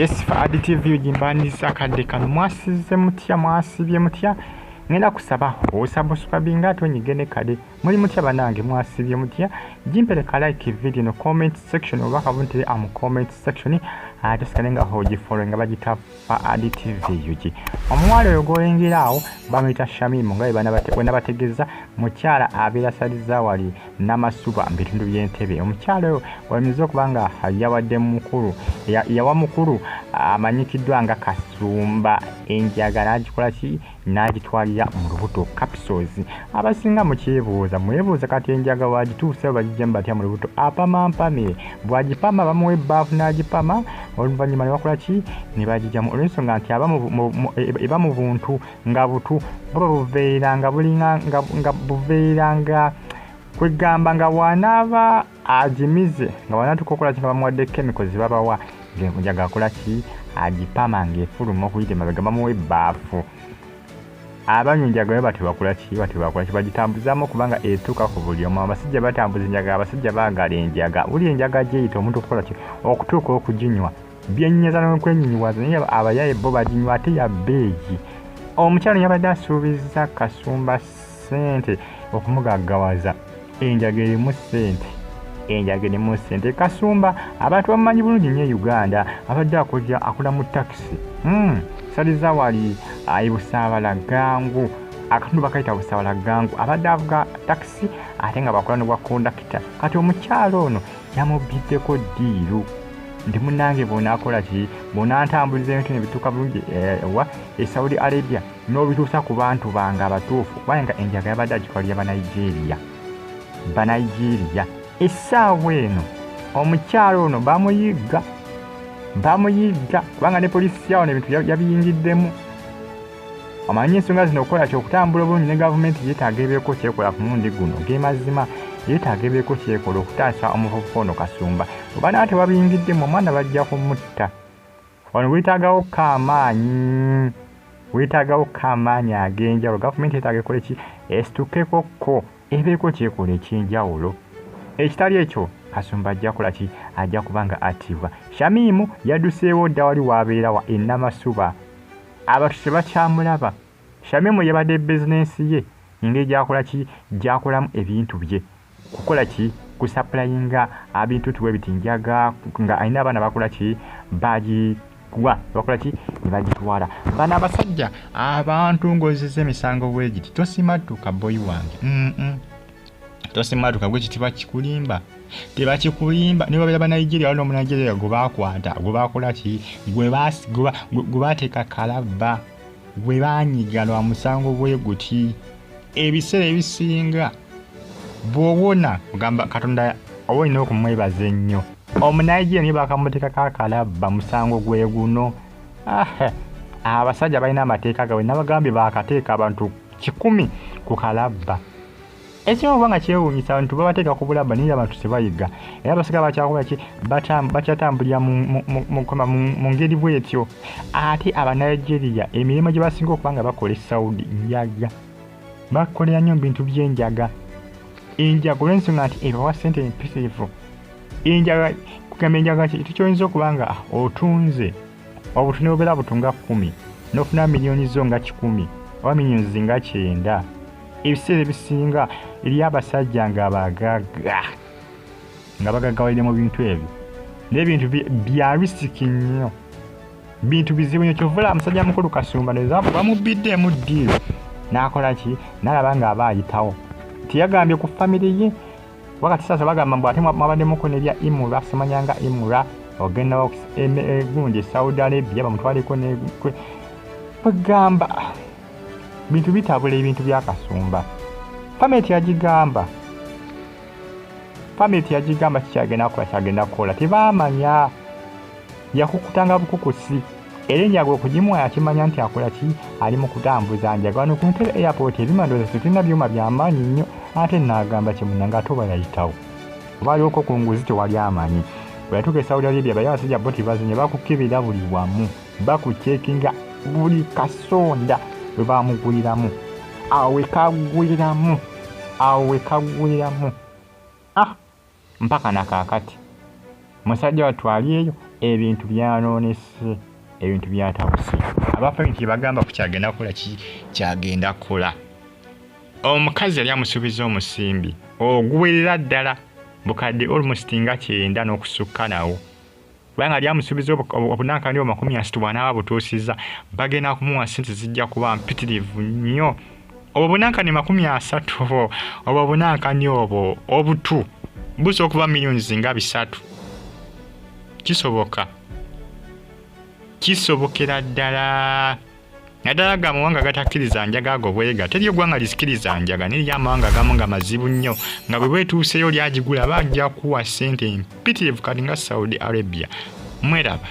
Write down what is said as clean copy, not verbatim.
Yes, for additive jimbandisa kadde kano mwasize mutya mwasibye mutya ngenda kusaba osubscribinga ate onyigene kade muli mutya banange mwasibye mutya jimpeleka like video no comment section oba kabuntere am comment section ate sikalenga hoji following abajita fa additive yuji omwale oyo goyengerawo bamuyita Shamimu nga bana bategeza mukyala abeera saliza wali n'amasuba mbitundu by'entebe omukyala oyo wamizo kubanga yawadde mukuru yawa mukuru amanyikiddwa nga Kasumba enjaga n'agikola ki n'agitwalira mu lubuto capsules abasinga mukyebuuza mwebuuza kati enjaga wagituuse bagijja batya mu lubuto apama mpame bwagipama bamuwe ebbaafu n'agipama oluvannyuma ne bakola ki ne bagijja mu olw'ensonga nti eba mu buntu nga butu baba buveeranga bulinga nga buveeranga kwegamba nga wanaaba agimize nga wanatukokola kinga bamuwadde chemicals babawa ngenjaga akola ki agipama ng'efuluma okuyita emabega bamuwa ebbaafu abanyu enjaga yo batebakola ki bagitambuzamu kubanga etuuka ku buli omu abasajja batambuza enjaga abasajja baagala enjaga buli enjaga gyeyita omuntu okukola ki okutuuka okuginywa byennyeza n'okwenyinyiwaza naye abayaye bo baginywa ate ya bbeeyi omukyalo yabadde asuubiza Kasumba ssente okumugaggawaza enjaga erimu ssente Kasumba abantu bamumanyi bulungi nnyo Uganda abadde akola mu takisi saliza wali ayibusaabala gangu akatundu bakayita busaabala gangu abadde avuga takisi ate nga bakola n'obwa kondakita kati omukyalo ono yamubiddeko ddiiru ndi munange bonaakola ki bonantambuliza ebintu nebituuka bulungi wa Saudi Arabia n'obituusa ku bantu bange abatuufu kubanga enjaga yabadde agitwalira Banigeria essaawa eno omukyalo ono bamuyigga kubanga ne polisi yawo n'ebintu yabiyingiddemu omanyi ensonga zino okukola kyokutambula bulungi ne gavumenti yeetaaga ebeeko kyekola ku mulundi guno gemazima yeetaaga ebeeko kyekola okutaasa omuvubuka ono Kasumba oba naate babiyingiddemu omwana bajja kumutta wano weetaagawo kamaanyi ag'enjawulo gavumenti yeetaaga ekole ki esitukekokko ebeeko kyekola ekyenjawulo ekitali ekyo Kasumba ajja kola ki ajja kubanga attibwa Shamimu yadduseewo dda wali waabeera wa ennamasuba abantu tebakyamulaba Shamimu yabadde bizinensi ye engeri gyakola ki gyakolamu ebintu bye kukola ki kusaplayinga abintu tuwe bitinjaga nga alina abaana bakola ki bagikuwa bakola ki ne bagitwala bano abasajja abantu ng'ozizza emisango bwegiti tosimadduka boyi wange tosimadduka bwekiti tebakikulimba ne babeera Banigeria waliwo Omunigeria gwe baakwata gwe baakola ki gwe baateeka Kalaba gwe baanyiga lwa musango bwe guti ebiseera ebisinga bw'owona kugamba Katonda oba olina okumwebaza ennyo Omunigeria niye bakamuteekako Kalaba musango gwe guno abasajja balina amateeka gaabwe nabagambye baakateeka abantu 100 ku Kalaba ekimu kubanga kyewuunyisa abantu babateeka ku bulaba naye abantu tebayiga era abasajja bakyakola ki bakyatambulira mu ngeri bwetyo ate Abanigeria emirimu gye basinga okubanga bakola Saudi njaga bakolera nnyo bintu by'enjaga olw'ensonga nti ebawa ssente empitirivu enjaga kugamba enjaga kintu kyoyinza okubanga otunze obutune bubeera butunga 10 n'ofuna miliyoni zo nga 10 oba miliyoni nga 9 ebiseera ebisinga eri abasajja nga bagagawalire mu bintu ebyo n'ebintu bya risiki nnyo bintu bizibu nnyo kyovula omusajja mukulu Kasumba nezaavu bamubiddemu ddiiru n'akola ki n'alaba nga aba ayitawo tiyagambye ku famire ye wakati sasa bagamba mbu ate mwabaddemukko nebya imura simanyanga imura ogenda egundi Saudi Arabia bamutwaleko bagamba bintu bitabula ebintu bya Kasumba family yagigamba kikyagenda kukola tebamanya yakukutanga bukukusi era enjaga okugimuwa yakimanya nti akola ki ali mu kutambuza njaga wano ku Ntebe airport ebimandoza tulina byuma by'amaanyi nnyo ate naagamba kyemunanga ate oba yayitawo oba aliwoko ku nguzi tewali amanyi bwe yatuuka e Saudi Arabia baye abasajja bo tebazinye bakukebera buli wamu bakucekinga buli kasonda bwe bamuguliramu awo wekagwiramu mpaka nakaakati musajja watwalyeyo ebintu byanoonese, ebintu byatabuse. Abafamiti bagamba ku kyagenda kukola kyagenda kukola. Omukazi yali amusuubiza omusimbi oguwerera ddala bukadde almost nga 9 n'okusukka nawo. Kubanga yali amusuubiza obunankani obwo 30 bw'anaaba butuusizza bagenda kumuwa ssente zijja kuba mpitirivu nnyo. Obwo bunankani 30 obwo bunankani obwo obutu busobola okuba millions nga 3. Kisoboka. Kisobokera ddala. Naddala ga mawanga gatakkiriza njaga ago bwega. Teri eggwanga lisikiriza njaga n'eri amawanga agamu nga mazibu nnyo nga bwe bwetuuseyo lyagigula bajja kuwa ssente mpitirivu kati nga Saudi Arabia. Mweraba.